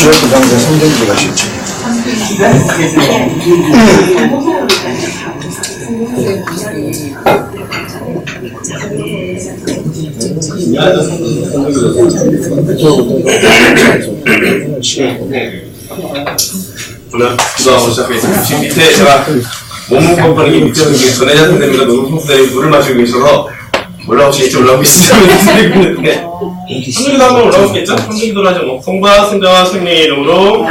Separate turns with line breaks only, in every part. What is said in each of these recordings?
주력부장자 성전지가 실제.
저는 기도하고 시작하겠습니다. 지금 밑에 제가 몸무 펌프하는 게 밑에 전혜자 선생님과 노동 펌프들이 물을 마시고 계셔서 올라오시겠지 올라오고 있는데 성경도 한번 올라오시겠죠? 성경도 하죠. 뭐 성부와 성자와 성령의 이름으로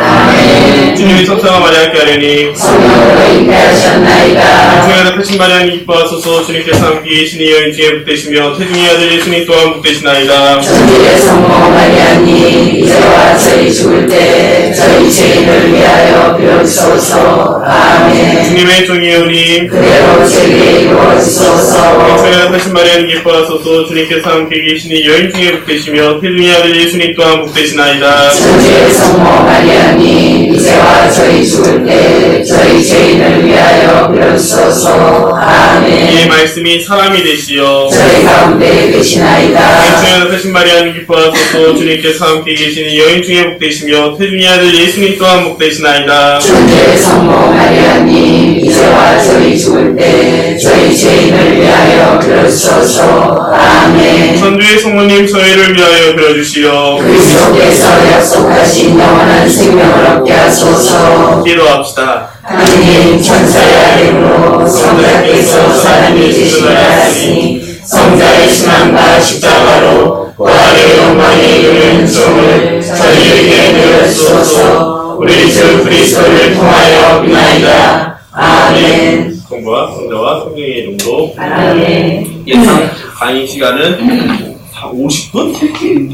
주님의 천사와 마리아께 하려니
성령으로 잉태하셨나이다.
주님의 태신 마리아님 기뻐하소서. 주님께서 함께 계시니 여인 중에 복되시며 태중의 아들 예수님 또한 복되시나이다.
천주의 성모 마리아님 이제와 저희 죽을 때 저희 죄인을 위하여 비옵소서. 아멘.
주님의 종이오니
그대로 제게 이루어지소서.
주님의 태신 마리아님 기뻐하소서. 주님께서 함께 계시니 여인 중에 복되시며 태중의 아들 예수님 또한 복되시나이다.
천주의 성모 마리아님 이제와 저희 죽을 때 저희 죄인을 위하여 비옵소서. 아멘.
이 말씀이 사람이 되시어
저희 가운데 계시나이다.
주님의 태신 마리아님 기뻐하소서. 주님께서 함께 계시니 여인 중에 복되시며 태중의 아들 예수님 또한 복되시나이다.
천주의 성모 마리아님 이제와 저희 죽을 때 저희 죄인을 위하여 비옵소서. 아멘.
천주의 성모님 저희를 위하여 빌어주시오.
그리스도께서 약속하신 영원한 생명을 얻게 하소서.
기도합시다.
하느님 천사의 이름으로 성자께서 사람이 되시려 하시니 성자의 신앙과 십자가로 부활의 영광에 이르는 종을 저희에게 내려주소서. 우리 주 그리스도를 통하여 비나이다. 아멘.
성부와 성자와 성령의 이름으로.
아멘.
예상 강의 시간은 50분?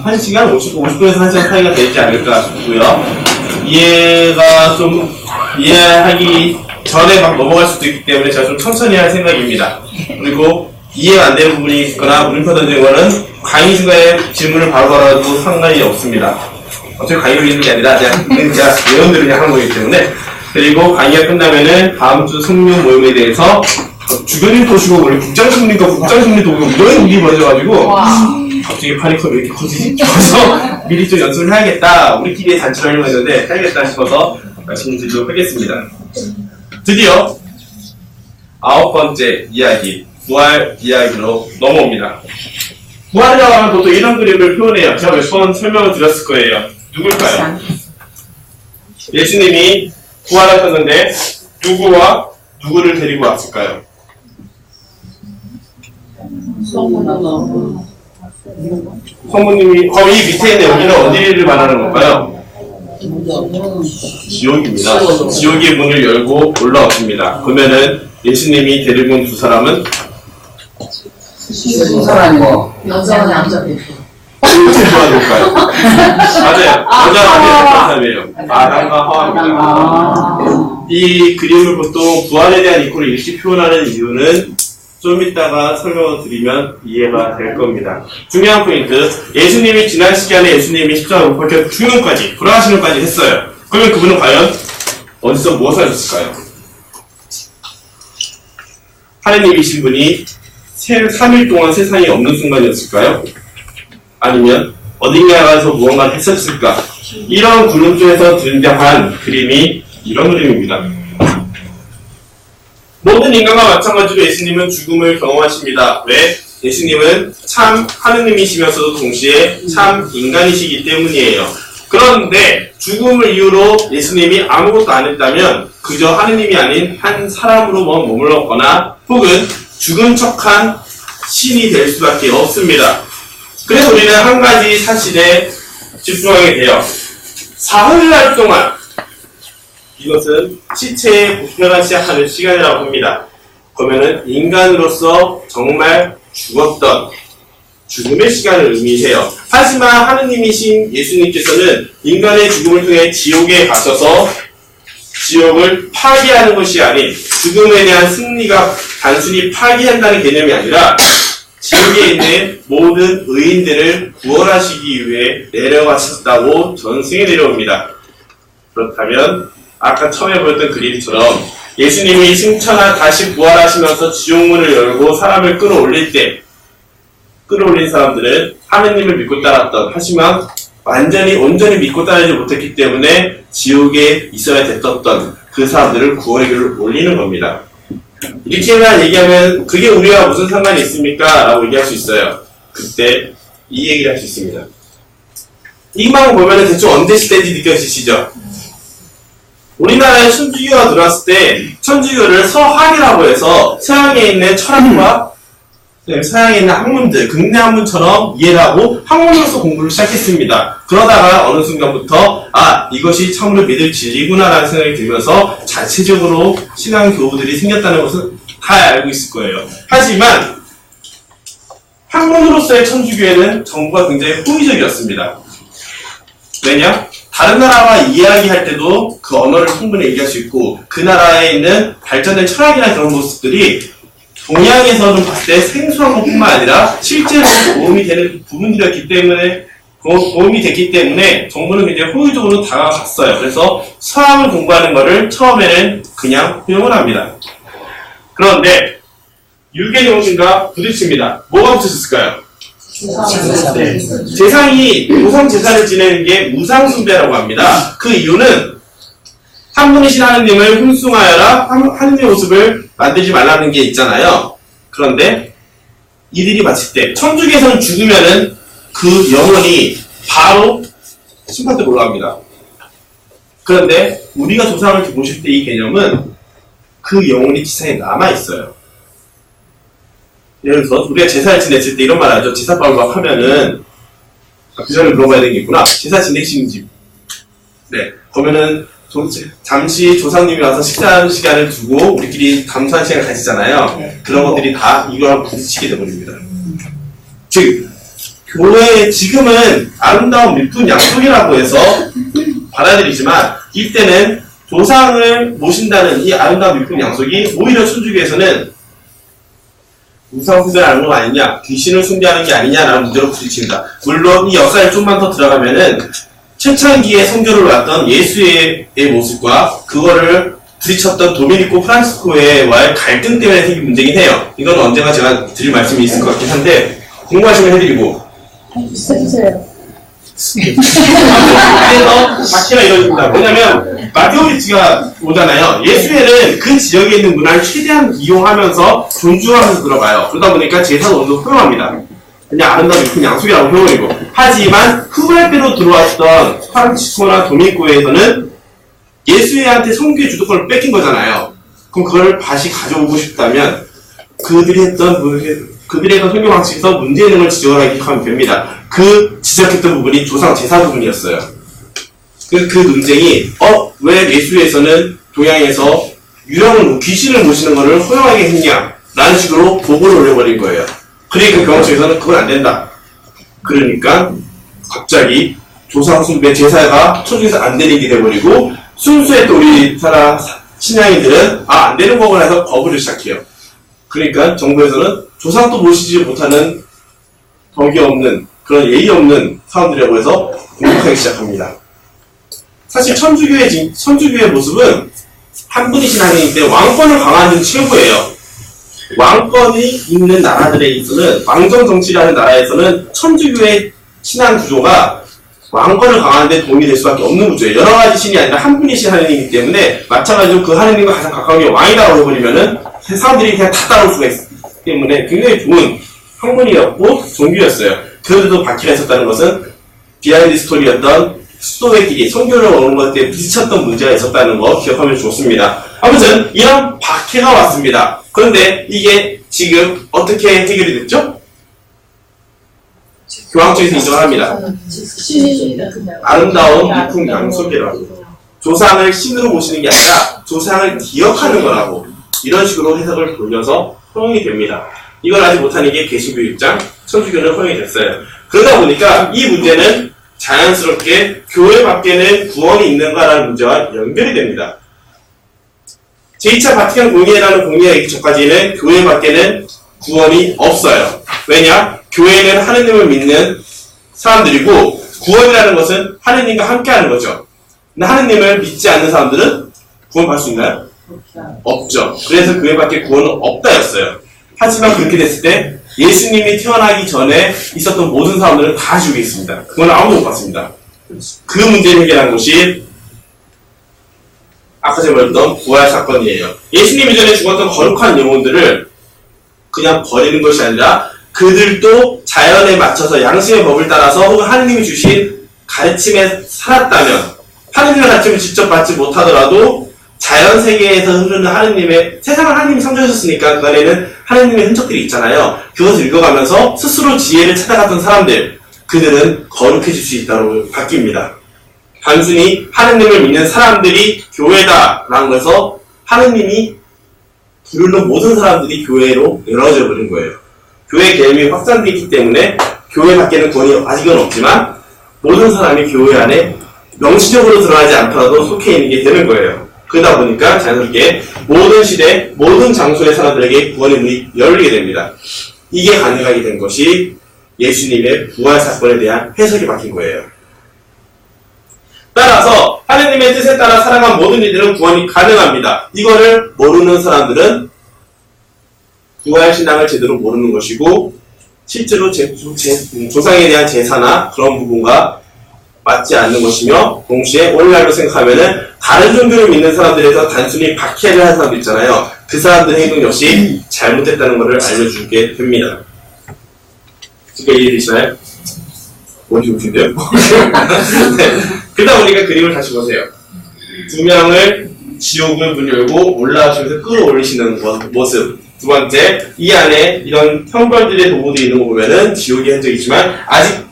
1시간? 50분에서 1시간 사이가 되지 않을까 싶고요. 이해하기 전에 막 넘어갈 수도 있기 때문에 제가 좀 천천히 할 생각입니다. 그리고 이해가 안 되는 부분이 있거나 물음표 던지는 거는 강의 중간에 질문을 바로바로 해도 상관이 없습니다. 어차피 강의를 있는 게 아니라 제가 예언들을 그냥 하는 거기 때문에. 그리고 강의가 끝나면은 다음 주 성령 모임에 대해서 주변인 도시고 우리 국장심리도 국장심리도 이런 일이 벌어져가지고 갑자기 파니컬이 왜 이렇게 커지지? 그래서 미리 좀 연습을 해야겠다. 우리끼리의 단체를 하려고 했는데 해야겠다 싶어서 말씀드리도록 하겠습니다. 드디어 9번째 이야기, 부활 이야기로 넘어옵니다. 부활이라고 하면 보통 이런 그림을 표현해요. 제가 몇 번 설명을 드렸을 거예요. 누굴까요? 예수님이 부활하셨는데 누구와 누구를 데리고 왔을까요? 성모님이 이 밑에 있는 여기는 어디를 말하는 걸까요? 지옥입니다. 지옥의 문을 열고 올라왔습니다. 그러면은 예수님이 데리고 온 두 사람은
여자와 남자겠죠.
어떻게 도와줄까요? 맞아요. 여자가 사람이에요. 아담과 하와입니다. 이 그림을 보통 부활에 대한 이꼴을 일시 표현하는 이유는 좀 이따가 설명을 드리면 이해가 될 겁니다. 중요한 포인트, 예수님이 지난 시간에 예수님이 십자가로 못 박혀 죽음까지, 돌아가시는까지 했어요. 그러면 그분은 과연 어디서 무엇을 하셨을까요? 하느님이신 분이 3일 동안 세상에 없는 순간이었을까요? 아니면 어딘가에 가서 무언가를 했었을까? 이런 구름쪽에서 등장한 그림이 이런 그림입니다. 모든 인간과 마찬가지로 예수님은 죽음을 경험하십니다. 왜? 예수님은 참 하느님이시면서도 동시에 참 인간이시기 때문이에요. 그런데 죽음을 이유로 예수님이 아무것도 안 했다면 그저 하느님이 아닌 한 사람으로 머물렀거나 혹은 죽은 척한 신이 될 수밖에 없습니다. 그래서 우리는 한 가지 사실에 집중하게 돼요. 사흘날 동안 이것은 시체의 부패가 시작하는 시간이라고 합니다. 그러면은 인간으로서 정말 죽었던 죽음의 시간을 의미해요. 하지만 하느님이신 예수님께서는 인간의 죽음을 통해 지옥에 가셔서 지옥을 파괴하는 것이 아닌 죽음에 대한 승리가 단순히 파괴한다는 개념이 아니라 지옥에 있는 모든 의인들을 구원하시기 위해 내려가셨다고 전승에 내려옵니다. 그렇다면 아까 처음에 보였던 그림처럼 예수님이 승천하 다시 부활하시면서 지옥문을 열고 사람을 끌어올린 사람들은 하느님을 믿고 따랐던, 하지만 온전히 믿고 따르지 못했기 때문에 지옥에 있어야 됐던 그 사람들을 구원의 길을 올리는 겁니다. 이렇게만 얘기하면 그게 우리와 무슨 상관이 있습니까? 라고 얘기할 수 있어요. 그때 이 얘기를 할 수 있습니다. 이만 보면 대충 언제 시대인지 느껴지시죠? 우리나라에 천주교가 들어왔을 때 천주교를 서학이라고 해서 서양에 있는 철학과 서양에 있는 학문들, 근대 학문처럼 이해를 하고 학문으로서 공부를 시작했습니다. 그러다가 어느 순간부터 이것이 참으로 믿을 진리구나라는 생각이 들면서 자체적으로 신앙 교우들이 생겼다는 것은 다 알고 있을 거예요. 하지만 학문으로서의 천주교회는 정부가 굉장히 호의적이었습니다. 왜냐? 다른 나라와 이야기할 때도 그 언어를 충분히 얘기할 수 있고 그 나라에 있는 발전된 철학이나 그런 모습들이 동양에서는 봤을 때 생소한 것뿐만 아니라 실제로 도움이 되는 부분들이었기 때문에 도움이 됐기 때문에 정부는 굉장히 호의적으로 다가갔어요. 그래서 서양을 공부하는 것을 처음에는 그냥 허용을 합니다. 그런데 유괴종신과 부딪힙니다. 뭐가 붙였을까요? 재상이 조상 제사를 지내는 게 우상숭배라고 합니다. 그 이유는 한 분이신 하느님을 흠숭하여라 하느님의 모습을 만들지 말라는 게 있잖아요. 그런데 이들이 마칠 때 천주교에서는 죽으면은 그 영혼이 바로 심판대로 올라갑니다. 그런데 우리가 조상을 모실 때 이 개념은 그 영혼이 지상에 남아있어요. 예를 들어서 우리가 제사를 지냈을 때 이런 말 하죠. 제사밥을 막 하면은 그 전에 물어봐야 되는 게 있구나. 제사 지내시는 집. 네. 그러면은 잠시 조상님이 와서 식사하는 시간을 두고 우리끼리 감사한 시간을 가지잖아요. 그런 것들이 다 이거랑 부딪히게 되버립니다. 즉 교회 지금은 아름다운 미쁜 약속이라고 해서 받아들이지만 이때는 조상을 모신다는 이 아름다운 미쁜 약속이 오히려 천주교에서는 우상 숭배하는 거 아니냐, 귀신을 숭배하는 게 아니냐라는 문제로 부딪힌다. 물론 이 역사에 좀만 더 들어가면은 초창기에 선교를 왔던 예수의 모습과 그거를 부딪혔던 도미니코 프란시스코와의 갈등 때문에 생긴 문제긴 해요. 이건 언젠가 제가 드릴 말씀이 있을 것 같긴 한데 궁금하시면 해드리고.
해주세요.
그래서 박해가 이루어집니다. 뭐냐면 마테오리치가 오잖아요. 예수회는 그 지역에 있는 문화를 최대한 이용하면서 존중하면서 들어가요. 그러다 보니까 제사도 어느 정도 허용합니다. 그냥 아름다운 깊은 양속이라고 표현이고. 하지만 후발대로 들어왔던 프란치스코나 도미니코에서는 예수회한테 선교의 주도권을 뺏긴 거잖아요. 그럼 그걸 다시 가져오고 싶다면 그들이 했던 선교 방식에서 문제 있는 걸 지적을 하면 됩니다. 그 지적했던 부분이 조상 제사 부분이었어요. 그 논쟁이 왜 예수회에서는 동양에서 유령을 귀신을 모시는 것을 허용하게 했냐 라는 식으로 보고를 올려버린 거예요. 그러니까 교황청에서는 그건 안 된다. 그러니까 갑자기 조상 숭배 제사가 천주교에서 안 되는 게 돼버리고 순수의 또 우리나라 신앙인들은 안 되는 거구나 해서 거부를 시작해요. 그러니까 정부에서는 조상도 모시지 못하는 덕이 없는 그런 예의 없는 사람들이라고 해서 공격하기 시작합니다. 사실 천주교의 모습은 한 분이신 하나님 때 왕권을 강화하는 최고예요. 왕권이 있는 나라들에 있어서는 왕정 정치라는 나라에서는 천주교의 신앙 구조가 왕권을 강화하는 데 도움이 될 수밖에 없는 구조예요. 여러 가지 신이 아니라 한 분이신 하나님이기 때문에 마찬가지로 그 하나님과 가장 가까운 게 왕이라고 해버리면은 사람들이 그냥 다 따라올 수가 있기 때문에 굉장히 좋은 학문이었고 종교였어요. 그런데도 박해가 있었다는 것은 비하인드 스토리였던 수도회끼리 선교를 오는 것 때문에 부딪혔던 문제가 있었다는 거 기억하면 좋습니다. 아무튼 이런 박해가 왔습니다. 그런데 이게 지금 어떻게 해결이 됐죠? 교황청에서 인정을 합니다. 아름다운 미풍 양속이라고. 조상을 신으로 모시는 게 아니라 조상을 기억하는 거라고. 이런 식으로 해석을 돌려서 허용이 됩니다. 이걸 아직 못하는 게 개신교 입장, 천주교는 허용이 됐어요. 그러다 보니까 이 문제는 자연스럽게 교회 밖에는 구원이 있는가라는 문제와 연결이 됩니다. 제2차 바티칸 공의회라는 공의회가 있기 전까지는 교회 밖에는 구원이 없어요. 왜냐? 교회는 하느님을 믿는 사람들이고 구원이라는 것은 하느님과 함께하는 거죠. 근데 하느님을 믿지 않는 사람들은 구원받을 수 있나요? 없죠. 그래서 교회 밖에 구원은 없다였어요. 하지만 그렇게 됐을 때 예수님이 태어나기 전에 있었던 모든 사람들은 다 죽여 있습니다. 그건 아무도 못 봤습니다. 그 문제를 해결한 것이 아까 제가 말했던 부활 사건이에요. 예수님 이전에 죽었던 거룩한 영혼들을 그냥 버리는 것이 아니라 그들도 자연에 맞춰서 양심의 법을 따라서 혹은 하느님이 주신 가르침에 살았다면 하느님의 가르침을 직접 받지 못하더라도 자연 세계에서 흐르는 하느님의 세상을 하느님이 창조하셨으니까 그 안에는 하느님의 흔적들이 있잖아요. 그것을 읽어가면서 스스로 지혜를 찾아갔던 사람들 그들은 거룩해질 수 있다고 바뀝니다. 단순히 하느님을 믿는 사람들이 교회다라는 것에서 하느님이 부르는 모든 사람들이 교회로 열어져 버린 거예요. 교회 개념이 확산되기 때문에 교회 밖에는 구원이 아직은 없지만 모든 사람이 교회 안에 명시적으로 드러나지 않더라도 속해 있는 게 되는 거예요. 그러다 보니까 자연스럽게 모든 시대, 모든 장소의 사람들에게 구원의 문이 열리게 됩니다. 이게 가능하게 된 것이 예수님의 부활 사건에 대한 해석이 바뀐 거예요. 따라서 하느님의 뜻에 따라 살아간 모든 이들은 구원이 가능합니다. 이거를 모르는 사람들은 부활 신앙을 제대로 모르는 것이고 실제로 조상에 대한 제사나 그런 부분과 맞지 않는 것이며 동시에 오늘날로 생각하면은 다른 종교를 믿는 사람들에서 단순히 박해를 하는 사람도 있잖아요. 그 사람들의 행동 역시 잘못됐다는 것을 알려주게 됩니다. 지금 이해되시나요? 뭔지 웃긴데요? 네. 그러다 보니까 그림을 다시 보세요. 두 명을 지옥을 문 열고 올라가시면서 끌어올리시는 모습. 두 번째, 이 안에 이런 형벌들의 도구들이 있는 거 보면은 지옥의 흔적이지만 아직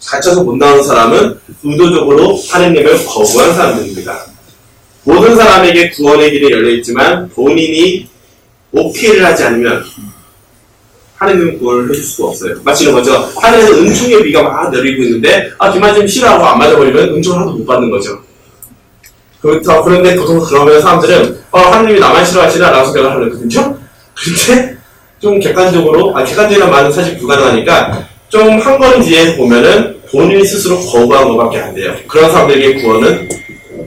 갇혀서 못 나오는 사람은 의도적으로 하느님을 거부한 사람들입니다. 모든 사람에게 구원의 길이 열려있지만 본인이 오케이를 하지 않으면 하느님은 구원을 해줄 수가 없어요. 마치 이런 거죠. 하늘에서 은총의 비가 막 내리고 있는데 비 맞으면 싫어하고 안 맞아버리면 은총을 하나도 못 받는 거죠. 그런데 보통 그러면 사람들은 하느님이 나만 싫어하시나 라고 생각을 하거든요. 근데 좀 객관적이란 말은 사실 불가능하니까 좀 한 걸음 뒤에 보면은 본인이 스스로 거부한 것밖에 안 돼요. 그런 사람들에게 구원은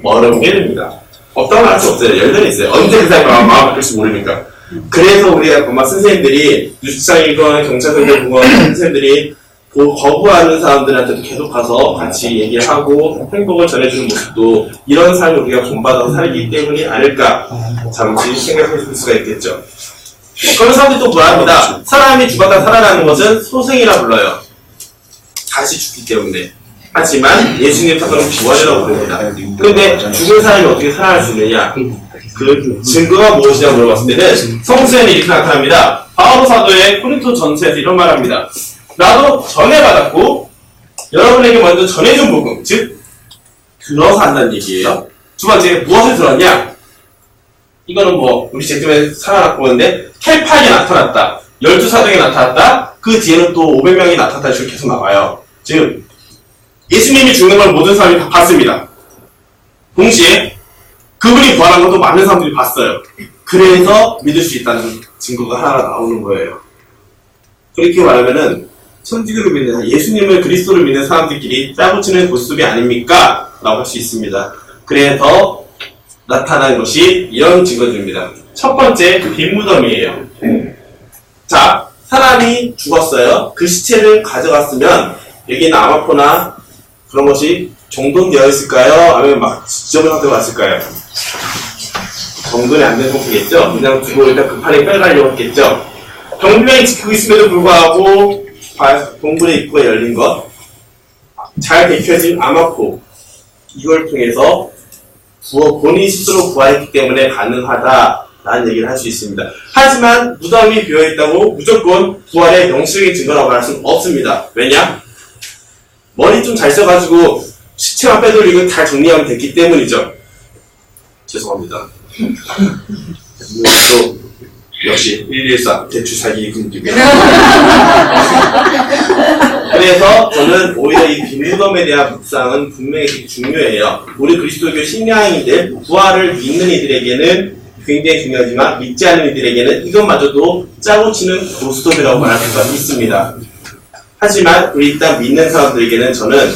어렵게 됩니다. 없다고 할 수 없어요. 열려져 있어요. 언제 그 사람이 마음 바뀔지 모르니까. 그래서 우리가 아마 선생님들이 뉴스장이건 경찰서이건 선생님들이 거부하는 사람들한테도 계속 가서 같이 얘기하고 행복을 전해주는 모습도 이런 삶을 우리가 본받아서 살기 때문이 아닐까 잠시 생각해 볼 수가 있겠죠. 그런 사람들이 또 뭐랍니다. 사람이 죽었다 살아나는 것은 소생이라 불러요. 다시 죽기 때문에. 하지만 예수님 사건은 부활이라고 부릅니다. 그런데 죽은 사람이 어떻게 살아날 수 있느냐? 그 증거가 무엇이냐고 물어봤을 때는 성서에는 이렇게 나타납니다. 바오로 사도의 코린토 전서에서 이런 말을 합니다. 나도 전해받았고 여러분에게 먼저 전해준 복음, 즉 들어서 한다는 얘기예요. 두 번째, 무엇을 들었냐? 이거는 우리 제쯤에 살아났고 보는데 켈파에 나타났다. 12사도에 나타났다. 그 뒤에는 또 500명이 나타났다. 이렇게 계속 나와요. 즉 예수님이 죽는 걸 모든 사람이 다 봤습니다. 동시에 그분이 부활한 것도 많은 사람들이 봤어요. 그래서 믿을 수 있다는 증거가 하나가 나오는 거예요. 그렇게 말하면은 천주교를 믿는 예수님을 그리스도를 믿는 사람들끼리 짜고치는 고스톱이 아닙니까? 라고 할 수 있습니다. 그래서 나타난 것이 이런 증거들입니다. 첫 번째, 빈 무덤이에요. 자, 사람이 죽었어요. 그 시체를 가져갔으면 여기는 아마포나 그런 것이 정돈되어 있을까요? 아니면 막 지저분한 상태로 갔을까요? 정돈이 안 된 상태겠죠? 그냥 두고 일단 급하게 빼가려고 했겠죠? 경비병이 지키고 있음에도 불구하고 동굴의 입구가 열린 것, 잘 데켜진 아마포, 이걸 통해서 본인 스스로 부활했기 때문에 가능하다라는 얘기를 할 수 있습니다. 하지만 무덤이 비어있다고 무조건 부활의 명시적인 증거라고 할 수는 없습니다. 왜냐? 머리 좀 잘 써가지고 시체만 빼돌리고 잘 정리하면 됐기 때문이죠. 죄송합니다. 또 역시 114 대출 사기 금지고요. 그래서 저는 오히려 이 빈무덤에 대한 묵상은 분명히 되게 중요해요. 우리 그리스도교 신앙인들, 부활을 믿는 이들에게는 굉장히 중요하지만 믿지 않는 이들에게는 이것마저도 짜고 치는 고스톱이라고 말할 수가 있습니다. 하지만 우리 일단 믿는 사람들에게는 저는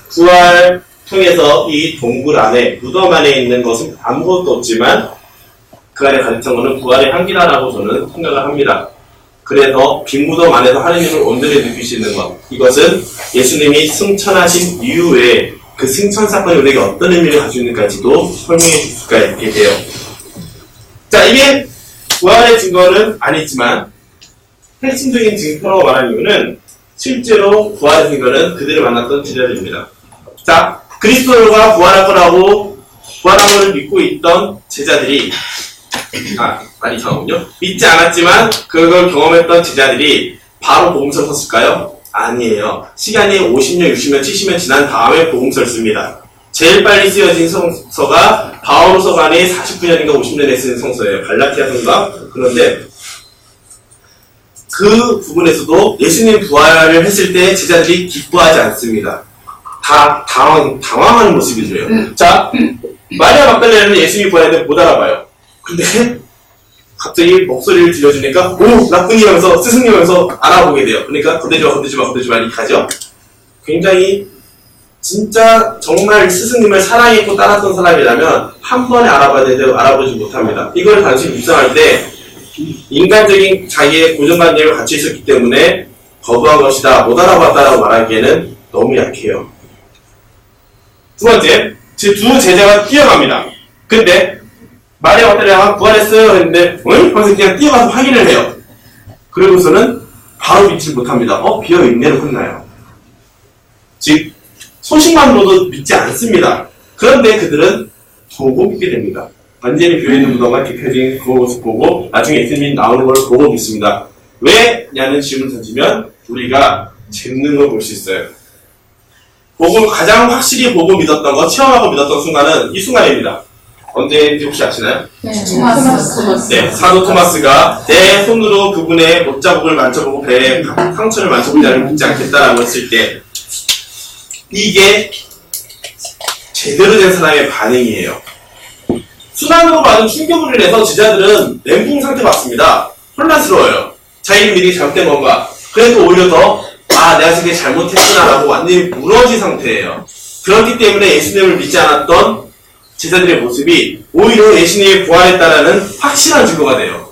부활 통해서 이 동굴 안에, 무덤 안에 있는 것은 아무것도 없지만 그 안에 가득한 것은 부활의 향기다라고 저는 생각을 합니다. 그래서 빈 무덤 안에서 하느님을 온전히 느낄 수 있는 것, 이것은 예수님이 승천하신 이후에 그 승천 사건이 우리에게 어떤 의미를 가지고 있는지도 설명해 줄 수가 있게 돼요. 자, 이게 부활의 증거는 아니지만 핵심적인 증거라고 말하는 이유는 실제로 부활의 증거는 그들을 만났던 제자들입니다. 자, 그리스도가 부활할 거라고 부활한 것을 믿고 있던 제자들이 말이 이상하군요. 믿지 않았지만 그걸 경험했던 제자들이 바로 복음서를 썼을까요? 아니에요. 시간이 50년, 60년, 70년 지난 다음에 복음서를 씁니다. 제일 빨리 쓰여진 성서가 바오로서간에 49년인가 50년에 쓴 성서예요. 갈라티아서인가? 그런데 그 부분에서도 예수님 부활을 했을 때 제자들이 기뻐하지 않습니다. 다 당황하는 모습이죠. 자, 마리아 막달레나는 예수님이 부활했는데 못 알아봐요. 근데 갑자기 목소리를 들려주니까 오! 나쁜이 하면서 스승님 하면서 알아보게 돼요. 그러니까 건드지 마 이렇게 하죠. 굉장히 진짜 정말 스승님을 사랑했고 따랐던 사람이라면 한 번에 알아봐야 되는데 알아보지 못합니다. 이걸 단순히 묵상할 때 인간적인 자기의 고정관념을 갖춰 있었기 때문에 거부한 것이다, 못 알아봤다라고 말하기에는 너무 약해요. 두 번째, 제 두 제자가 뛰어갑니다. 근데 마리아 막달레나가 부활했어요 했는데 응? 그래서 그냥 뛰어가서 확인을 해요. 그러고서는 바로 믿지 못합니다. 비어있네로 끝나요. 즉 소식만으로도 믿지 않습니다. 그런데 그들은 보고 믿게 됩니다. 완전히 비어있는 무덤과 뒤펴진 그 모습 보고 나중에 예수님이 나오는 걸 보고 믿습니다. 왜냐는 질문을 던지면 우리가 재밌는 걸 볼 수 있어요. 보고 가장 확실히 보고 믿었던 거, 체험하고 믿었던 순간은 이 순간입니다. 언제인지 혹시 아시나요?
네, 토마스.
네, 사도 토마스가 내 손으로 그분의 못자국을 만져보고 배에 상처를 만져보지 않으면 믿지 않겠다라고 했을 때 이게 제대로 된 사람의 반응이에요. 순환으로 받은 충격을 인해서 제자들은 멘붕 상태 받습니다. 혼란스러워요. 자기는 미리 잘못된 건가? 그래도 오히려 더 내가 지금 잘못했구나라고 완전히 무너진 상태예요. 그렇기 때문에 예수님을 믿지 않았던 제자들의 모습이 오히려 예수님이 부활했다라는 확실한 증거가 돼요.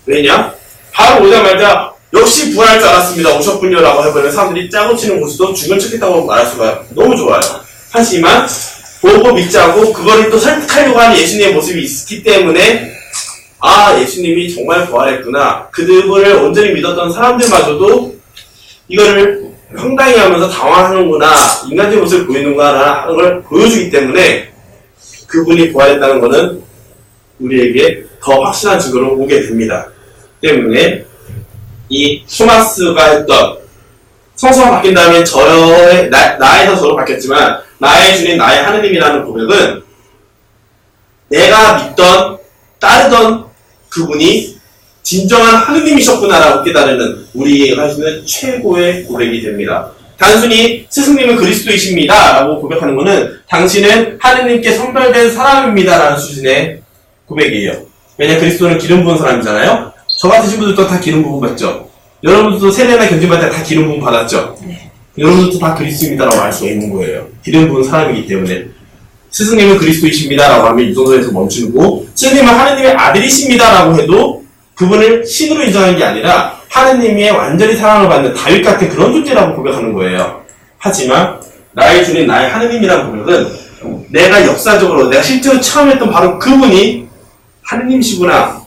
왜냐? 바로 오자마자 역시 부활할 줄 알았습니다. 오셨군요 라고 해버리면 사람들이 짜고 치는 모습도 죽은 척했다고 말할 수가 너무 좋아요. 하지만 보고 믿지 않고 그거를 또 설득하려고 하는 예수님의 모습이 있기 때문에 예수님이 정말 부활했구나. 그들을 온전히 믿었던 사람들마저도 이거를 황당히 하면서 당황하는구나, 인간적인 모습을 보이는구나 하는 걸 보여주기 때문에 그분이 부활했다는 것은 우리에게 더 확실한 증거로 오게 됩니다. 때문에 이 토마스가 했던 성서가 바뀐 다음에 나에서 저로 바뀌었지만 나의 주님, 나의 하느님이라는 고백은 내가 믿던, 따르던 그분이 진정한 하느님이셨구나라고 깨달는 우리가 할 수 있는 최고의 고백이 됩니다. 단순히 스승님은 그리스도이십니다 라고 고백하는 것은 당신은 하느님께 선별된 사람입니다 라는 수준의 고백이에요. 왜냐 그리스도는 기름 부은 사람이잖아요. 저 같으신 분들도 다 기름 부음 받죠. 여러분들도 세례나 견진받을 때 다 기름 부음 받았죠. 여러분들도 다 그리스도입니다 라고 할 수가 있는 거예요. 기름 부은 사람이기 때문에 스승님은 그리스도이십니다 라고 하면 이 정도에서 멈추고 스승님은 하느님의 아들이십니다 라고 해도 그분을 신으로 인정하는 게 아니라 하느님의 완전히 사랑을 받는 다윗 같은 그런 존재라고 고백하는 거예요. 하지만 나의 주님, 나의 하느님이라는 고백은 내가 역사적으로, 내가 실제로 처음 했던 바로 그분이 하느님이시구나.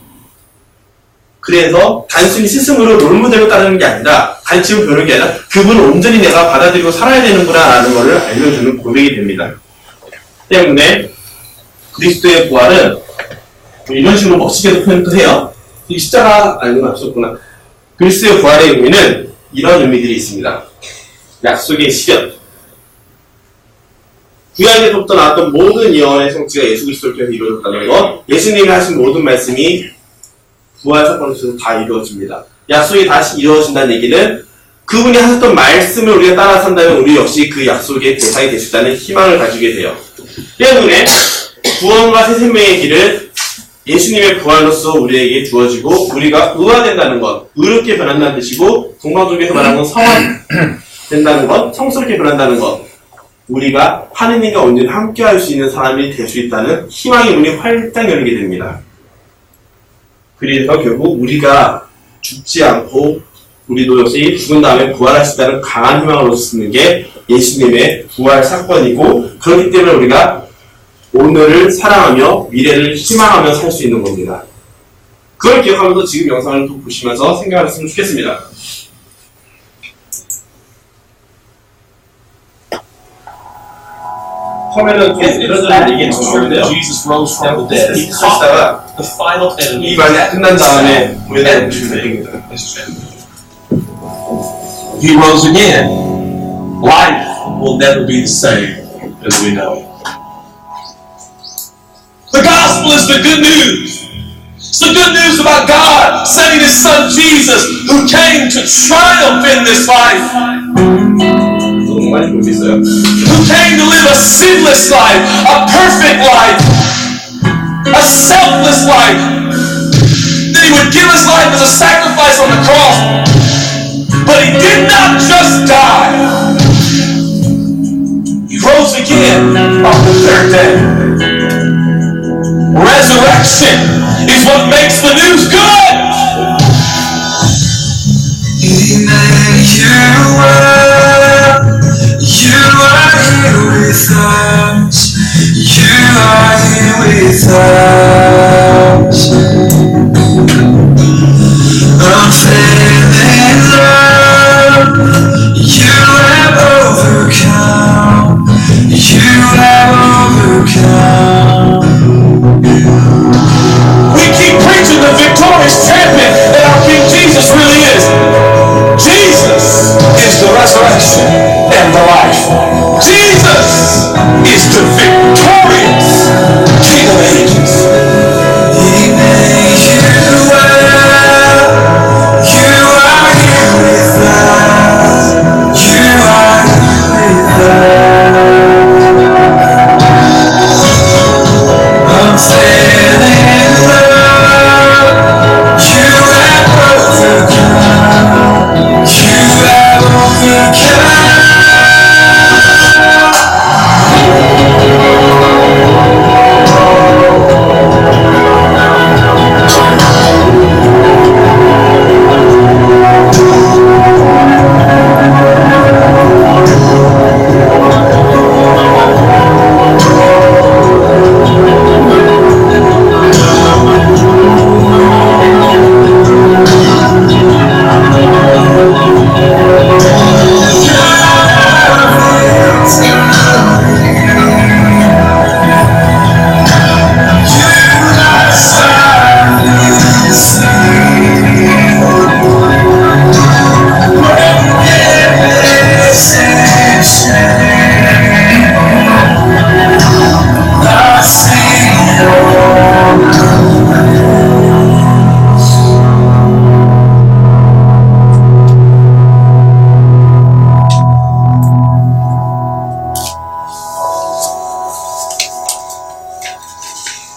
그래서 단순히 스승으로 롤모델로 따르는 게 아니라 가르치고 배우는 게 아니라 그분을 온전히 내가 받아들이고 살아야 되는구나 라는 것을 알려주는 고백이 됩니다. 때문에 그리스도의 부활은 이런 식으로 멋지게도 표현도 해요. 이 십자가 아니면 앞섰구나. 그리스도의 부활의 의미는 이런 의미들이 있습니다. 약속의 실현. 구약에서부터 나왔던 모든 예언의 성취가 예수 그리스도를 통해서 이루어졌다는 것, 예수님이 하신 모든 말씀이 부활 사건에서 다 이루어집니다. 약속이 다시 이루어진다는 얘기는 그분이 하셨던 말씀을 우리가 따라 산다면 우리 역시 그 약속의 대상이 될 수 있다는 희망을 가지게 돼요. 때문에 구원과 새 생명의 길을 예수님의 부활로서 우리에게 주어지고 우리가 의화된다는 것, 의롭게 변한다는 뜻이고 동방족에서 말하는 건 성화된다는 것, 성스럽게 변한다는 것, 우리가 하느님과 온전히 함께할 수 있는 사람이 될 수 있다는 희망의 문이 활짝 열리게 됩니다. 그래서 결국 우리가 죽지 않고 우리도 역시 죽은 다음에 부활할 수 있다는 강한 희망을 얻을 수 있는 게 예수님의 부활 사건이고, 그렇기 때문에 우리가 오늘을 사랑하며 미래를 희망하며 살 수 있는 겁니다. 그걸 기억하면서 지금 영상을 또 보시면서 생각하셨으면 좋겠습니다. 처음에는 좀 이런저런 얘기 나오는데요.
Jesus rose from the dead.
이 하시다가
The final enemy.
이 말이 끝난 다음에 보여드리는 됩니다.
He rose again. Life will never be the same as we know it. The gospel is the good news. It's the good news about God sending His Son Jesus, who came to triumph in this life.
너무 많이 볼 수 있어요.
Who came to live a sinless life, a perfect life, a selfless life. That He would give His life as a sacrifice on the cross. But He did not just die. He rose again on the third day. Resurrection is what makes the news good.
You are here with us. You are here with us. Unfailing love. You have overcome. You have overcome.
We keep preaching the victorious champion that our King Jesus really is. Jesus is the resurrection and the life. Jesus is the victorious King of ages.
He made you well. You are here with us. You are here with us. Unfailing love. You have overcome. You have overcome.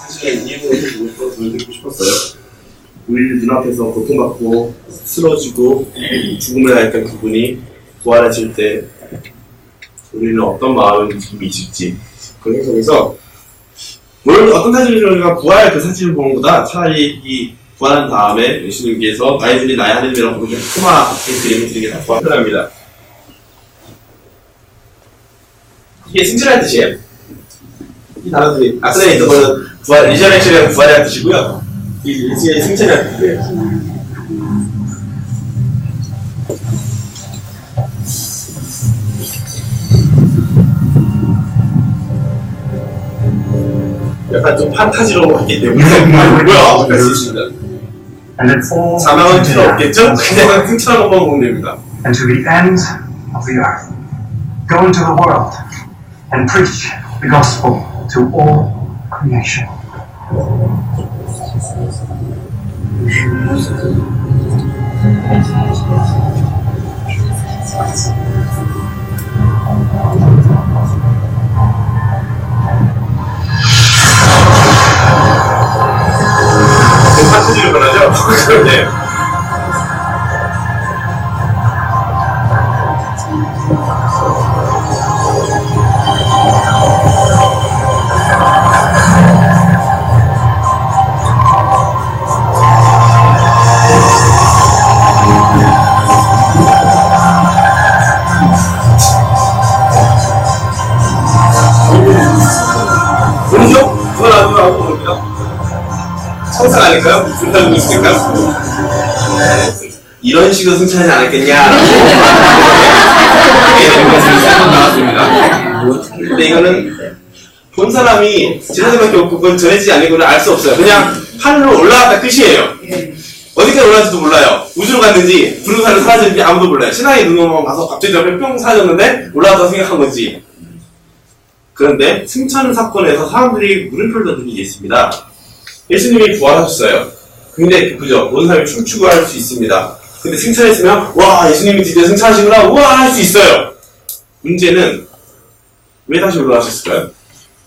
사실은 이 부분을 보여드리고 싶었어요. 우리 눈앞에서 고통받고 쓰러지고 죽음을 당했던 그분이 부활하실 때 우리는 어떤 마음이 있을지, 그걸 해석해서 물론 어떤 사진을 우리가 부활 그 사진을 보는 것보다 차라리 이 부활한 다음에 예수님께서 나의 주님 나의 하나님이라고 부르는 코마 같은 그림을 드리는 게 더 편합니다. 이게 승천할 뜻이에요. 이 단어들이 앞선에 있던 거는 부활, 리저렉션이라는 부활이라는 뜻이고요. 이 승천이라는 뜻이에요. 약간 좀 판타지로 했기 때문에 뭐야? 할 수 있습니다.
And it's all
자막은 필요 없겠죠? 그냥 승천한 것만 보면 됩니다.
and to the ends of the earth. Go into the world and preach the gospel to all creation.
판타지로 변하죠? 네. 성상 아닐까요? 불타 누구 있을까요? 이런 식으로 승천하지 않았겠냐? 이렇게 되는 것이 나왔습니다. 근데 이거는 본 사람이 지나치밖에 없고 그건 전해지지 않는 걸 알 수 없어요. 그냥 하늘로 올라갔다 끝이에요. 어디까지 올라갈지도 몰라요. 우주로 갔는지 불우사를 사라졌는지 아무도 몰라요. 신앙의 눈으로만 봐서 갑자기 옆에 뿅 사라졌는데 올라갔다고 생각한 건지. 그런데 승천 사건에서 사람들이 물음표를 던진 게 있습니다. 예수님이 부활하셨어요. 굉장히 기쁘죠. 모든 사람이 춤추고 할 수 있습니다. 근데 승천했으면 와 예수님이 드디어 승천하시구나 우와 할 수 있어요. 문제는 왜 다시 올라가셨을까요?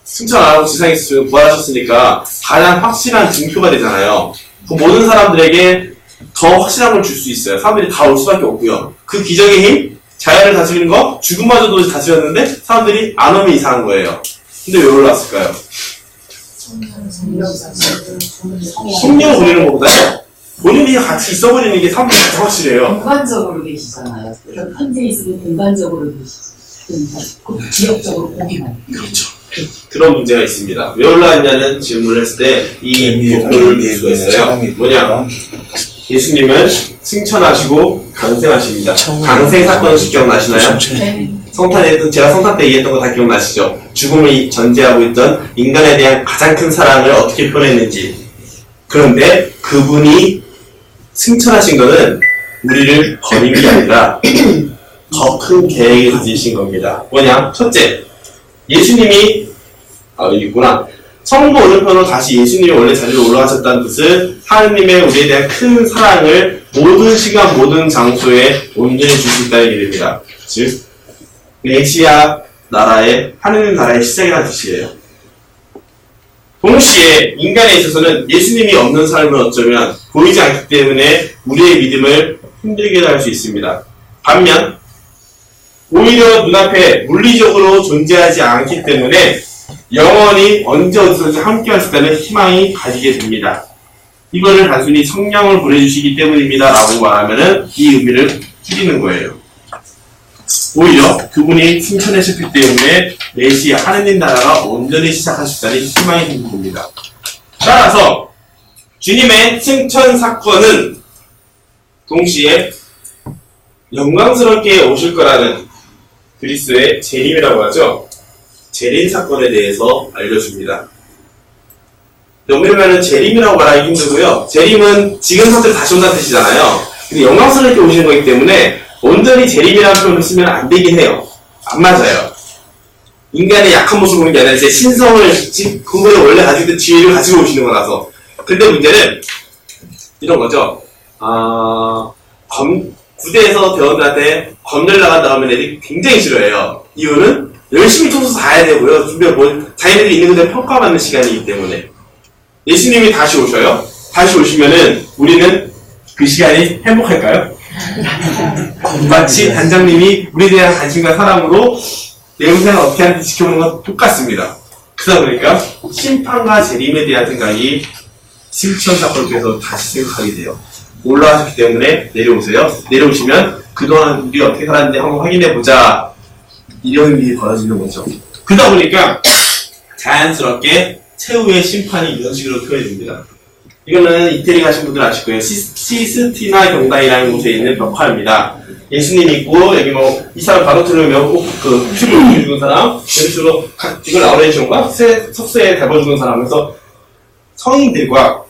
승천 안 하고 지상에 있으면 부활하셨으니까 가장 확실한 증표가 되잖아요. 그 모든 사람들에게 더 확실한 걸 줄 수 있어요. 사람들이 다 올 수밖에 없고요. 그 기적의 힘, 자연을 다스리는 거, 죽음마저도 다스렸는데 사람들이 안 오면 이상한 거예요. 근데 왜 올라왔을까요? 성령을 보내는 것보다요. 본인이 같이 있어버리는 게 사람들이 더 확실해요.
공간적으로 계시잖아요. 현재 있으면 공간적으로 계시고 지역적으로 보기만.
그렇죠. 그런 문제가 있습니다. 왜 올라왔냐는 질문을 했을 때 이 복도를 볼 수가 있어요. 뭐냐? 예수님은 승천하시고 강생하십니다. 강생 사건 혹시 기억나시나요? 성탄에 제가 성탄 때 얘기했던 거 다 기억나시죠? 죽음을 전제하고 있던 인간에 대한 가장 큰 사랑을 어떻게 표현했는지. 그런데 그분이 승천하신 거는 우리를 버린 게 아니라 더 큰 계획을 가지신 겁니다. 뭐냐? 첫째, 예수님이 여기 있구나. 성부 오른편으로 다시 예수님이 원래 자리로 올라가셨다는 뜻은 하느님의 우리에 대한 큰 사랑을 모든 시간 모든 장소에 온전히 줄 수 있다는 얘기입니다. 즉 메시아 나라의 하느님 나라의 시작이라는 뜻이에요. 동시에 인간에 있어서는 예수님이 없는 삶을 어쩌면 보이지 않기 때문에 우리의 믿음을 힘들게 할 수 있습니다. 반면 오히려 눈앞에 물리적으로 존재하지 않기 때문에 영원히 언제 어디서든지 함께 할 수 있다는 희망이 가지게 됩니다. 이거를 단순히 성령을 보내주시기 때문입니다 라고 말하면 이 의미를 줄이는 거예요. 오히려 그분이 승천하셨기 때문에 메시아 하느님 나라가 온전히 시작할 수 있다는 희망이 생긴 겁니다. 따라서 주님의 승천 사건은 동시에 영광스럽게 오실 거라는 그리스도의 재림이라고 하죠. 재림 사건에 대해서 알려줍니다. 왜냐면 재림이라고 말하기 힘들고요. 재림은 지금 상태로 다시 온다는 뜻이잖아요. 근데 영광스럽게 오시는 거기 때문에 온전히 재림이라는 표현을 쓰면 안 되긴 해요. 안 맞아요. 인간의 약한 모습을 보는 게 아니라 제 신성을 그거에 원래 가지고 있던 지혜를 가지고 오시는 거라서. 근데 문제는 이런 거죠. 부대에서 대원들한테 검열 나간다고 하면 애들이 굉장히 싫어해요. 이유는 열심히 쫓아서 가야 되고요. 자기네들이 있는 곳에 평가받는 시간이기 때문에. 예수님이 다시 오셔요. 다시 오시면은 우리는 그 시간이 행복할까요? 마치 단장님이 우리에 대한 관심과 사랑으로 내 영생을 어떻게 하는지 지켜보는 건 똑같습니다. 그러다 보니까 심판과 재림에 대한 생각이 승천 사건을 통해서 다시 생각하게 돼요. 올라가셨기 때문에 내려오세요. 내려오시면 그동안 우리 어떻게 살았는지 한번 확인해보자. 이런 일이 벌어지는 거죠. 그러다 보니까 자연스럽게 최후의 심판이 이런 식으로 표현됩니다. 이거는 이태리 가신 분들 아실 거예요. 시스티나 경당이라는 곳에 있는 벽화입니다. 예수님 있고 여기 이 사람 바로트를 메고 그 큐브를 죽은 사람, 이런 식으로 이걸 라우렌시온과 석쇠에 달궈 죽은 사람 하면서 성인들과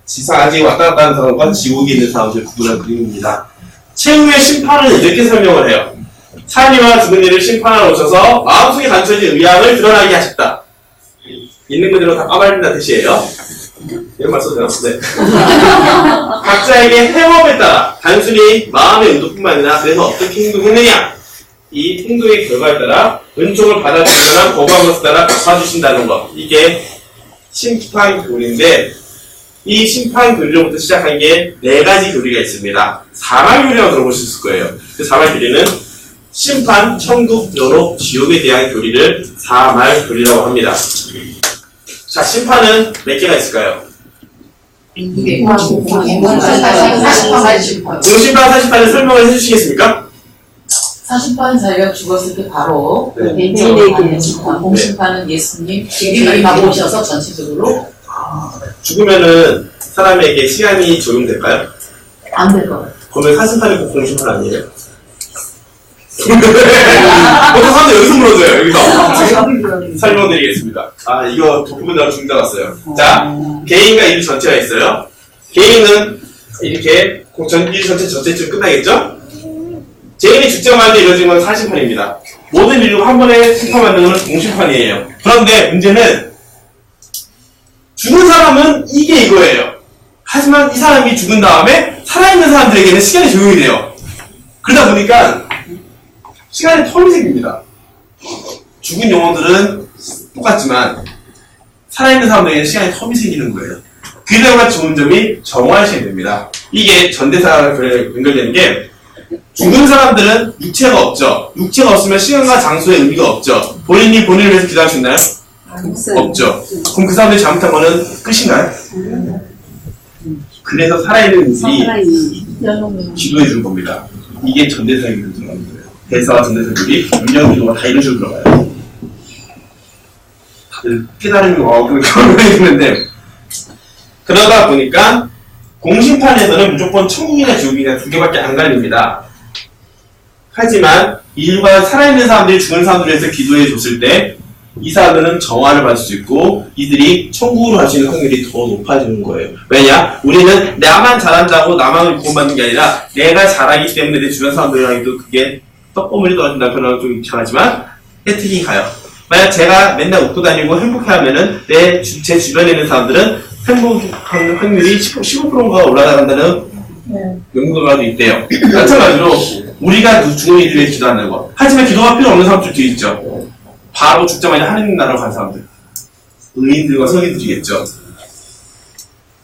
지상아직 왔다 갔다 하는 사람과 지옥에 있는 사람들 구분한 그림입니다. 최후의 심판은 이렇게 설명을 해요. 사니와 죽은 이를 심판하러 오셔서 마음속에 감춰진 의향을 드러나게 하셨다. 있는 그대로 다 까발린다는 뜻이에요. 이런 말 써도 되나? 네. 각자에게 행업에 따라 단순히 마음의 의도뿐만 아니라 그래서 어떻게 행동했느냐 이 행동의 결과에 따라 은총을 받아들이거나 거부한 것에 따라 갚아주신다는 것. 이게 심판 교리인데 이 심판 교리로부터 시작한 게 4가지 교리가 있습니다. 사말 교리라고 들어보셨을 거예요. 그 사말 교리는 심판, 천국, 연옥, 지옥에 대한 교리를 사말 교리라고 합니다. 자, 심판은 몇 개가 있을까요?
공심판
40판을 설명을 해주시겠습니까?
40판 자기가 죽었을 때 바로
네.
개인적으로 받는 심판, 공심판은 예수님, 저희 다 모셔서 전체적으로
죽으면은 사람에게 시간이 적용될까요?
안 될 것 같아요.
그러면 사심판이 꼭 공심판 아니에요? 보통 사람들 여기서 물어줘요. 여기서 설명드리겠습니다. 아, 이거 부분으로 중다 왔어요. 자, 개인과 일 전체가 있어요. 개인은 이렇게 일 전체쯤 끝나겠죠? 개인이 죽자마자 이루어진 건 사심판입니다. 모든 인류가 한 번에 심판받는 건 공심판이에요. 그런데 문제는 죽은 사람은 이게 이거예요. 하지만 이 사람이 죽은 다음에 살아있는 사람들에게는 시간이 적용이 돼요. 그러다 보니까 시간의 텀이 생깁니다. 죽은 영혼들은 똑같지만 살아있는 사람들에게는 시간의 텀이 생기는 거예요. 그래야 좋은 점이 정화의 시간이 됩니다. 이게 전대사랑 연결되는 게 죽은 사람들은 육체가 없죠. 육체가 없으면 시간과 장소의 의미가 없죠. 본인이 본인을 위해서 기도할 수 있나요? 없죠. 그럼 그 사람들이 잘못한 거는 끝인가요? 그래서 살아있는 이들이 기도해 주는 겁니다. 이게 전대사의 기도 들어가는 거예요. 대사와 전대사들이 운영 기도가 다 이런 식으로 들어가요. 다들 깨달음이 와고 그렇게 있는데 그러다 보니까 공심판에서는 무조건 천국이나 지옥이나 두 개밖에 안 갈립니다. 하지만 인류가 살아있는 사람들이 죽은 사람들에 대해서 기도해 줬을 때 이 사람들은 정화를 받을 수 있고 이들이 천국으로 갈 수 있는 확률이 더 높아지는 거예요. 왜냐? 우리는 나만 잘한다고 나만 구원받는 게 아니라 내가 잘하기 때문에 내 주변 사람들이랑도 그게 떡고물이 떨어진다는 표현은 좀 이상하지만 혜택이 가요. 만약 제가 맨날 웃고 다니고 행복해하면은 제 주변에 있는 사람들은 행복한 확률이 15%가 올라간다는 연구결과도 있대요. 마찬가지로 우리가 죽은 이들을 위해 기도한다는 거. 하지만 기도가 필요 없는 사람들 뒤에 있죠. 바로 죽자마자 하느님 나라로 간 사람들. 의인들과 성인들이겠죠.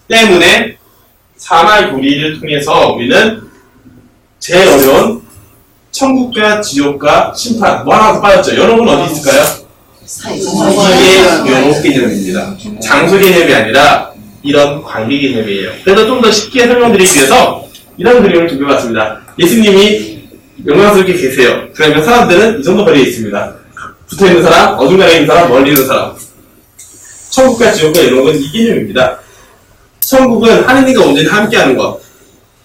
때문에 사마의 교리를 통해서 우리는 제일 어려운 천국과 지옥과 심판 뭐 하나 더 빠졌죠. 여러분 어디 있을까요? 이게 영혼 개념입니다. 장소 개념이 아니라 이런 관계 개념이에요. 그래서 좀 더 쉽게 설명드리기 위해서 이런 그림을 준비해봤습니다. 예수님이 영광스럽게 계세요. 그러면 사람들은 이 정도 거리에 있습니다. 붙어있는 사람, 어중간하게 있는 사람, 멀리 있는 사람. 천국과 지옥과 이런 건 이 개념입니다. 천국은 하느님과 온전히 함께하는 것.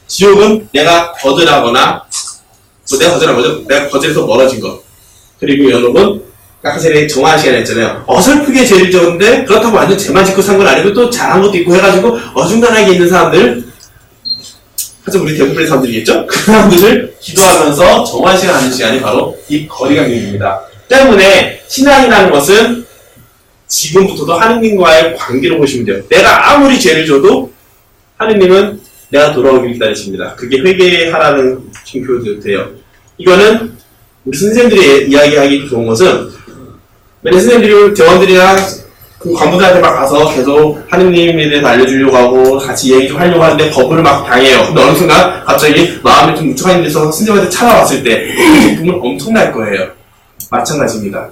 지옥은 내가 거절하거나 내가 거절한 거죠. 내가 거절해서 멀어진 것. 그리고 여러분 아까 전에 정화한 시간에 했잖아요. 어설프게 죄를 지었는데 그렇다고 완전 죄만 짓고 산 건 아니고 또 잘한 것도 있고 해가지고 어중간하게 있는 사람들, 하여튼 우리 대부분의 사람들이겠죠? 그 사람들을 기도하면서 정화한 시간 하는 시간이 바로 이 거리감입니다. 때문에 신앙이라는 것은 지금부터도 하느님과의 관계로 보시면 돼요. 내가 아무리 죄를 져도 하느님은 내가 돌아오길 기다리십니다. 그게 회개하라는 징표도 돼요. 이거는 우리 선생님들이 이야기하기 좋은 것은 맨날 선생님들이 대원들이나 그 관부들한테 막 가서 계속 하느님에 대해서 알려주려고 하고 같이 얘기 좀 하려고 하는데 거부를 막 당해요. 근데 어느 순간 갑자기 마음이 좀 묵직한 데서 선생님한테 찾아왔을 때 그 기쁨은 엄청날 거예요. 마찬가지입니다.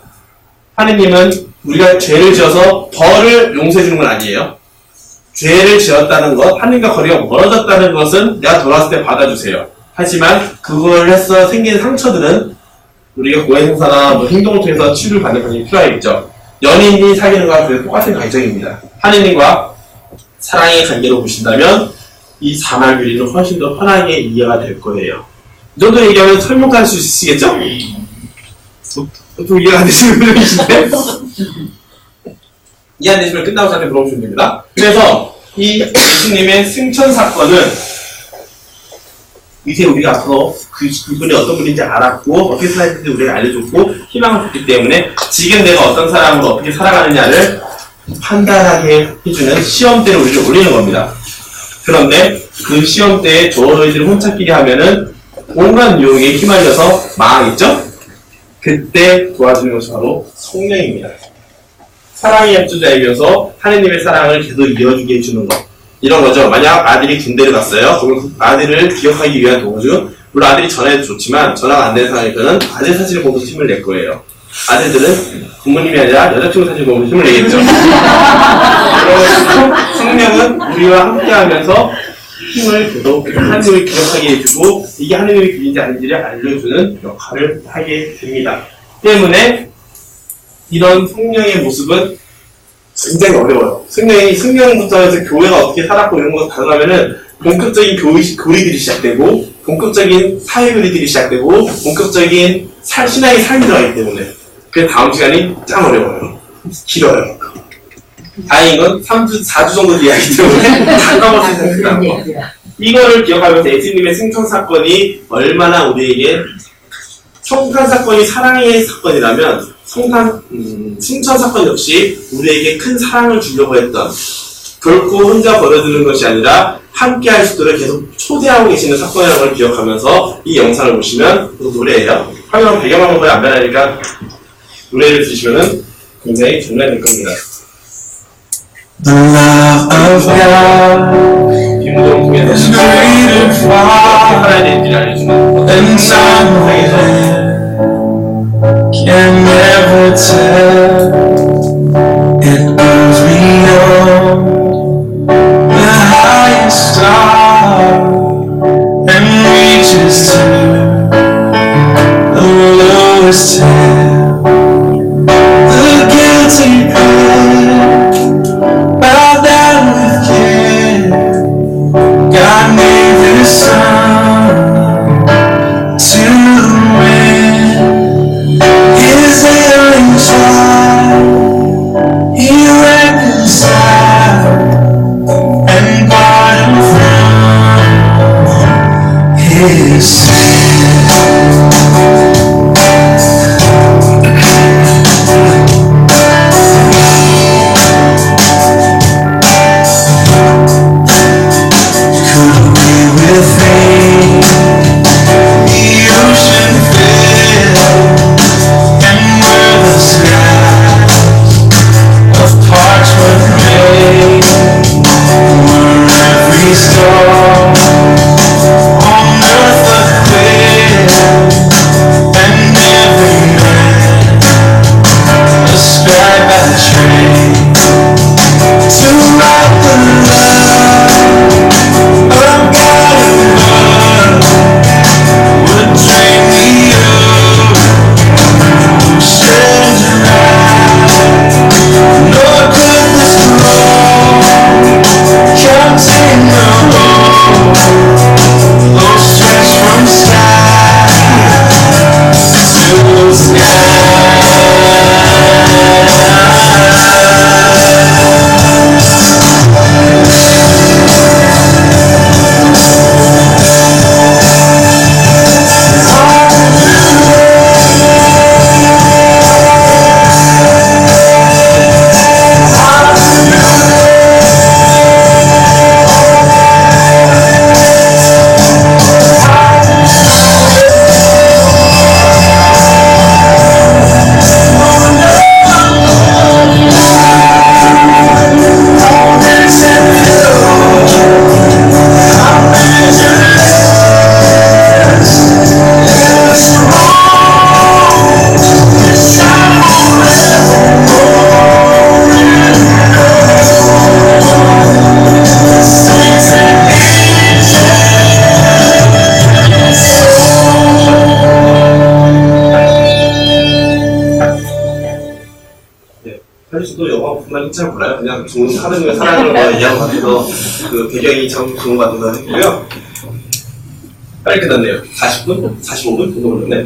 하느님은 우리가 죄를 지어서 벌을 용서해 주는 건 아니에요. 죄를 지었다는 것, 하느님과 거리가 멀어졌다는 것은 내가 돌아왔을 때 받아주세요. 하지만 그걸 해서 생긴 상처들은 우리가 고해성사나 뭐 행동을 통해서 치유를 받는 것이 필요하겠죠. 연인이 사귀는 것과 똑같은 과정입니다. 하느님과 사랑의 관계로 보신다면 이 사마귀리는 훨씬 더 편하게 이해가 될 거예요. 이 정도 얘기하면 설명할 수 있으시겠죠? 또 이해가 안 되시는 분이신데? 이해 안 되시면 끝나고 저한테 물어보시면 됩니다. 그래서 이 예수님의 승천 사건은 이제 우리가 앞으로 그분이 어떤 분인지 알았고 어떻게 살아야 되는지 우리가 알려줬고 희망을 줬기 때문에 지금 내가 어떤 사람으로 어떻게 살아가느냐를 판단하게 해주는 시험대를 우리를 올리는 겁니다. 그런데 그 시험대에 저희들이 혼자끼리 하면은 온갖 유혹에 휘말려서 망하겠죠? 그때 도와주는 것이 바로 성령입니다. 사랑의 협조자이면서 하느님의 사랑을 계속 이어주게 해주는 것. 이런 거죠. 만약 아들이 군대를 갔어요. 그러면 그 아들을 기억하기 위한 도구. 물론 아들이 전화해도 좋지만 전화가 안 되는 상황에서는 아들 사진을 보면서 힘을 낼 거예요. 아들들은 부모님이 아니라 여자친구 사진을 보면서 힘을 내겠죠. 그리고 성령은 우리와 함께하면서 힘을 계속 하느님을 기억하게 해주고 이게 하느님의 길인지 아닌지를 알려주는 역할을 하게 됩니다. 때문에 이런 성령의 모습은 굉장히 어려워요. 승경부터 해서 교회가 어떻게 살았고 이런 거 다루면은 본격적인 교리들이 시작되고, 본격적인 사회교리들이 시작되고, 본격적인 신앙의 삶이 들어가기 때문에 그 다음 시간이 짱 어려워요. 길어요. 다행인 건 4주 정도 이야기 때문에 다 까먹을 수 있는 거. 이거를 기억하면서 예수님의 승천 사건이 얼마나 우리에게 성탄 사건이 사랑의 사건이라면 승천 사건 역시 우리에게 큰 사랑을 주려고 했던, 결코 혼자 버려두는 것이 아니라 함께 할 수들을 계속 초대하고 계시는 사건이라는 걸 기억하면서 이 영상을 보시면, 이거 노래예요. 화면 배경화면이 안 변하니까 노래를 들으시면 굉장히 정말 될 겁니다.
The love of God
비무도를 통해서
is greater
어떻게
far
살아야 되는지를 알려주는
than some
영상에서
can never tell. It goes beyond the highest star and reaches to the lowest hell. The guilty pair bowed down with care. God made His Son to win His ailing child. He reconciled and pardoned from His sin. Could we within the ocean fill, and were the skies of parchment made, were every star on earth a quill, and every man a scribe by trade, to write the love of God above would drain the oceans dry, nor could the scroll contain the whole, though stretched from sky to sky.
사실 저도 영화뿐만 잘 몰라요. 그냥 좋은 하느님의 사랑을 이해하고 같아서 그 배경이 참 좋은 것 같아서 했고요. 빨리 끝났네요. 40분? 45분? 정도 걸렸네.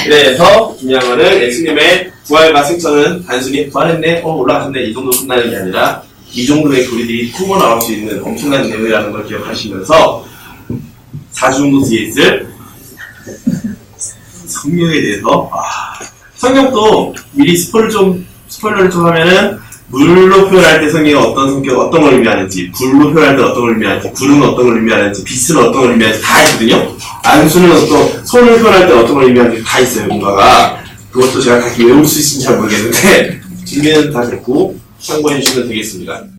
그래서 중요한 거는 예수님의 부활과 승천은 단순히 부활했네, 올라갔네 이 정도 끝나는 게 아니라 이 정도의 교리들이 품어 나올 수 있는 엄청난 내용이라는 걸 기억하시면서 4주 정도 뒤에 있을 성령에 대해서 성경도 미리 스포일러를 좀 하면은 물로 표현할 때 성경이 어떤 걸 의미하는지, 불로 표현할 때 어떤 걸 의미하는지, 불은 어떤 걸 의미하는지, 빛은 어떤 걸 의미하는지 다 있거든요. 안수는 손을 표현할 때 어떤 걸 의미하는지 다 있어요, 뭔가가. 그것도 제가 다시 외울 수 있을지 잘 모르겠는데 준비는 다 됐고 참고해 주시면 되겠습니다.